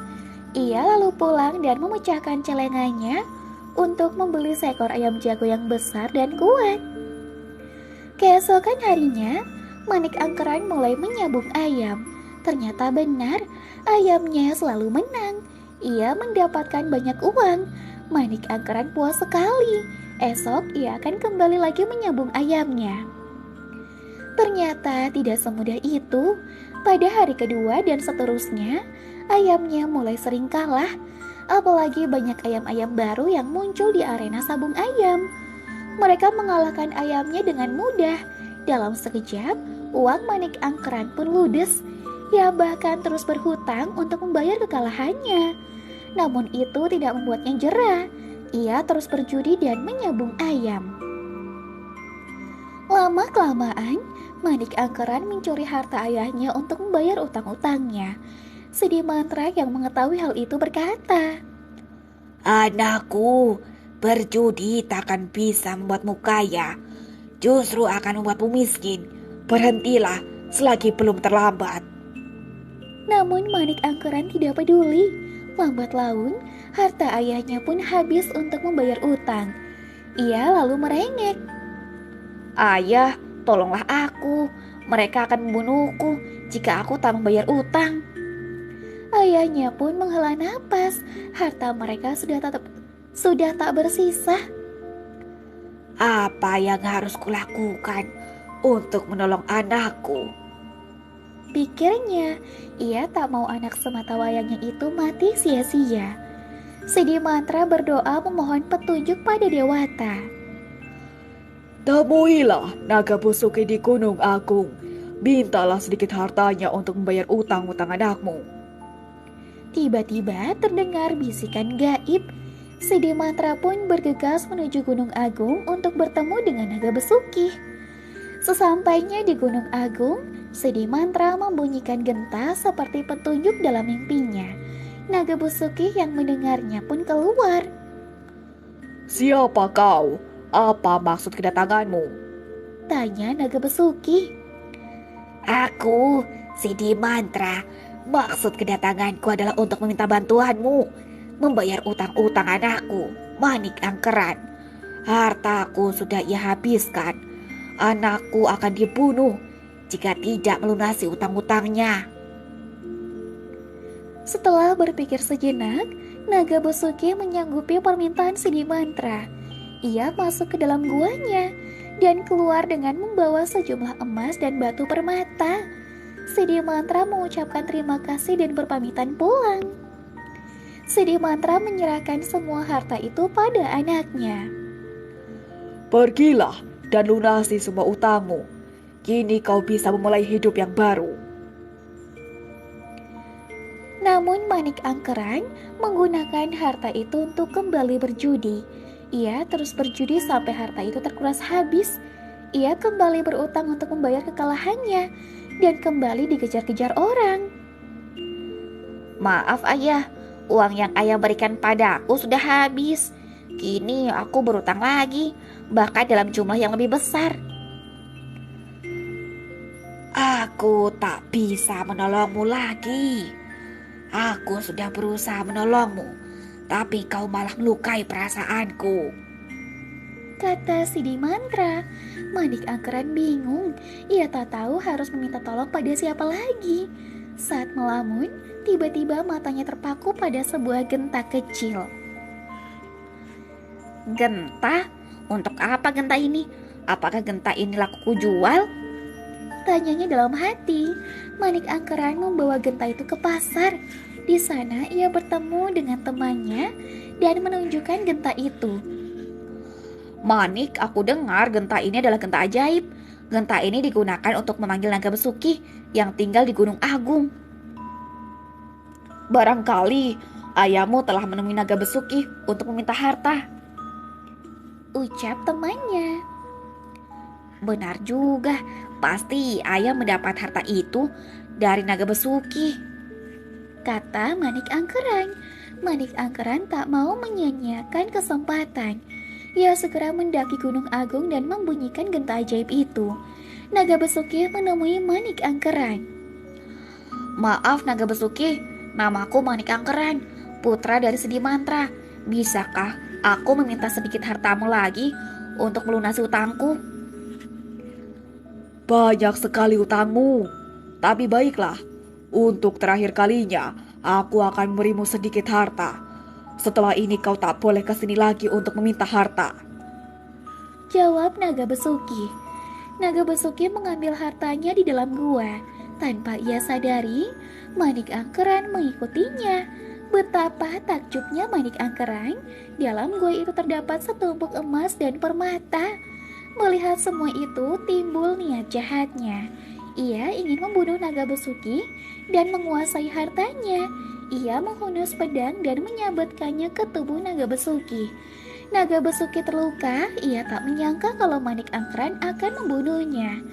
Ia lalu pulang dan memecahkan celengannya untuk membeli seekor ayam jago yang besar dan kuat. Keesokan harinya, Manik Angkerang mulai menyabung ayam. Ternyata benar, ayamnya selalu menang. Ia mendapatkan banyak uang. Manik Angkerang puas sekali. Esok ia akan kembali lagi menyabung ayamnya. Ternyata tidak semudah itu. Pada hari kedua dan seterusnya, ayamnya mulai sering kalah. Apalagi banyak ayam-ayam baru yang muncul di arena sabung ayam. Mereka mengalahkan ayamnya dengan mudah. Dalam sekejap, uang Manik Angkerang pun ludes. Ia bahkan terus berhutang untuk membayar kekalahannya. Namun itu tidak membuatnya jera. Ia terus berjudi dan menyabung ayam. Lama-kelamaan, Manik Angkerang mencuri harta ayahnya untuk membayar utang-utangnya. Sidimantra yang mengetahui hal itu berkata, Anakku, berjudi takkan bisa membuatmu kaya. Justru akan membuatmu miskin. Berhentilah selagi belum terlambat. Namun Manik Angkerang tidak peduli. Lambat laun, harta ayahnya pun habis untuk membayar utang. Ia lalu merengek. Ayah, tolonglah aku. Mereka akan membunuhku jika aku tak membayar utang. Ayahnya pun menghela napas. Harta mereka sudah tak bersisa. Apa yang harus kulakukan untuk menolong anakku? Pikirnya, ia tak mau anak sematawayangnya itu mati sia-sia. Sidi Mantra berdoa memohon petunjuk pada Dewata. Temuilah naga Busuki di Gunung Agung. Mintalah sedikit hartanya untuk membayar utang-utang anakmu. Tiba-tiba terdengar bisikan gaib. Sidi Mantra pun bergegas menuju Gunung Agung untuk bertemu dengan naga Besuki. Sesampainya di Gunung Agung, Sidi Mantra membunyikan genta seperti petunjuk dalam mimpinya. Naga Besuki yang mendengarnya pun keluar. Siapa kau? Apa maksud kedatanganmu? Tanya naga Besuki. Aku, Sidi Mantra. Maksud kedatanganku adalah untuk meminta bantuanmu membayar utang-utang anakku, Manik Angkeran. Hartaku sudah ia habiskan. Anakku akan dibunuh jika tidak melunasi utang-utangnya. Setelah berpikir sejenak, naga Besuki menyanggupi permintaan Sidi Mantra. Ia masuk ke dalam guanya dan keluar dengan membawa sejumlah emas dan batu permata. Sidi Mantra mengucapkan terima kasih dan berpamitan pulang. Sidi Mantra menyerahkan semua harta itu pada anaknya. Pergilah dan lunasi semua utangmu. Kini kau bisa memulai hidup yang baru. Namun Manik Angkeran menggunakan harta itu untuk kembali berjudi. Ia terus berjudi sampai harta itu terkuras habis. Ia kembali berutang untuk membayar kekalahannya dan kembali dikejar-kejar orang. Maaf ayah, uang yang ayah berikan padaku sudah habis. Kini aku berutang lagi, bahkan dalam jumlah yang lebih besar. Aku tak bisa menolongmu lagi. Aku sudah berusaha menolongmu, tapi kau malah melukai perasaanku. Kata Sidi Mantra. Manik Angkeran bingung. Ia tak tahu harus meminta tolong pada siapa lagi. Saat melamun, tiba-tiba matanya terpaku pada sebuah genta kecil. Genta? Untuk apa genta ini? Apakah genta ini laku kujual? Tanyanya dalam hati. Manik Angkeran membawa genta itu ke pasar. Di sana ia bertemu dengan temannya dan menunjukkan genta itu. Manik, aku dengar genta ini adalah genta ajaib. Genta ini digunakan untuk memanggil naga Besuki yang tinggal di Gunung Agung. Barangkali ayahmu telah menemui naga Besuki untuk meminta harta, ucap temannya. Benar juga, pasti ayah mendapat harta itu dari naga Besuki, kata Manik Angkeran. Manik Angkeran tak mau menyia-nyiakan kesempatan. Ia segera mendaki Gunung Agung dan membunyikan genta ajaib itu. Naga Besuki menemui Manik Angkeran. Maaf naga Besuki, namaku Manik Angkeran, putra dari Sidi Mantra. Bisakah aku meminta sedikit hartamu lagi untuk melunasi utangku? Banyak sekali utangmu. Tapi baiklah, untuk terakhir kalinya aku akan memberimu sedikit harta. Setelah ini kau tak boleh kesini lagi untuk meminta harta, jawab Naga Besuki. Naga Besuki mengambil hartanya di dalam gua. Tanpa ia sadari, Manik Angkeran mengikutinya. Betapa takjubnya Manik Angkeran. Dalam gua itu terdapat setumpuk emas dan permata. Melihat semua itu, timbul niat jahatnya. Ia ingin membunuh Naga Besuki dan menguasai hartanya. Ia menghunus pedang dan menyabetkannya ke tubuh Naga Besuki. Naga Besuki terluka. Ia tak menyangka kalau Manik Angkeran akan membunuhnya.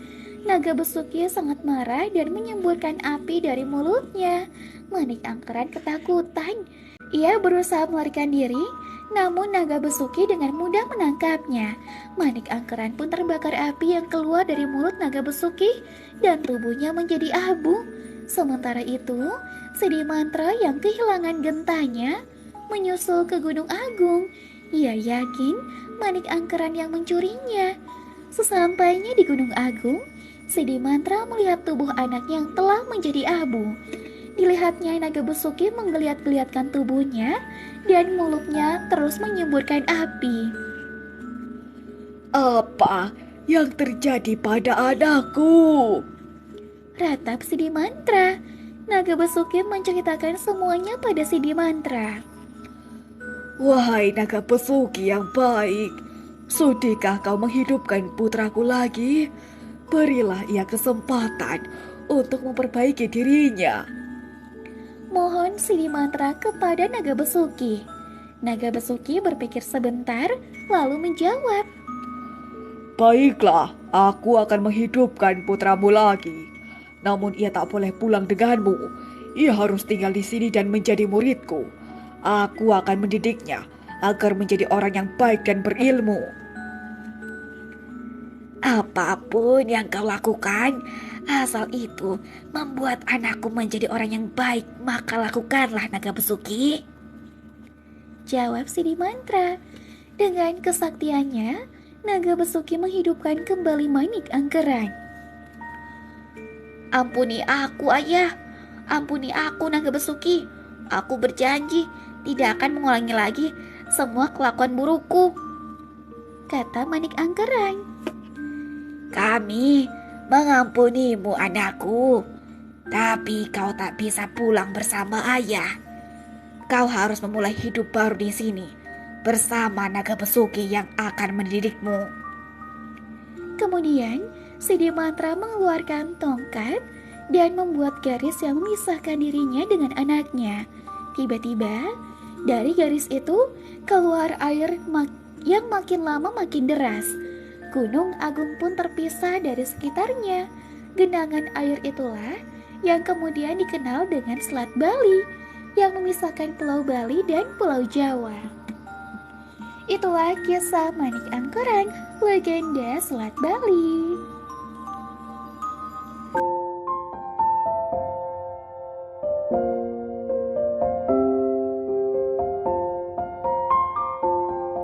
Naga Besuki sangat marah dan menyemburkan api dari mulutnya. Manik Angkeran ketakutan. Ia berusaha melarikan diri, namun Naga Besuki dengan mudah menangkapnya. Manik Angkeran pun terbakar api yang keluar dari mulut Naga Besuki dan tubuhnya menjadi abu. Sementara itu, Sidi Mantra yang kehilangan gentanya menyusul ke Gunung Agung. Ia yakin Manik Angkeran yang mencurinya. Sesampainya di Gunung Agung, Sidi Mantra melihat tubuh anaknya yang telah menjadi abu. Dilihatnya naga besuki menggeliat-geliatkan tubuhnya dan mulutnya terus menyemburkan api. Apa yang terjadi pada anakku? Ratap Sidi Mantra. Naga besuki menceritakan semuanya pada Sidi Mantra. Wahai naga pesuki yang baik, sudikah kau menghidupkan putraku lagi? Berilah ia kesempatan untuk memperbaiki dirinya. Mohon Sidi Mantra kepada naga besuki. Naga besuki berpikir sebentar lalu menjawab. Baiklah, aku akan menghidupkan putramu lagi. Namun ia tak boleh pulang denganmu. Ia harus tinggal di sini dan menjadi muridku. Aku akan mendidiknya agar menjadi orang yang baik dan berilmu. Apapun yang kau lakukan, asal itu membuat anakku menjadi orang yang baik, maka lakukanlah naga besuki. Jawab Sidi Mantra. Dengan kesaktiannya, naga besuki menghidupkan kembali Manik Angkeran. Ampuni aku, Ayah. Ampuni aku, naga besuki. Aku berjanji tidak akan mengulangi lagi semua kelakuan burukku, Kata Manik Angkeran. Kami mengampunimu anakku, tapi kau tak bisa pulang bersama ayah. Kau harus memulai hidup baru di sini bersama naga besuki yang akan mendidikmu. Kemudian, Sidi Mantra mengeluarkan tongkat dan membuat garis yang memisahkan dirinya dengan anaknya. Tiba-tiba, dari garis itu keluar air yang makin lama makin deras. Gunung Agung pun terpisah dari sekitarnya. Genangan air itulah yang kemudian dikenal dengan Selat Bali, yang memisahkan Pulau Bali dan Pulau Jawa. Itulah kisah Manik Angkeran, legenda Selat Bali.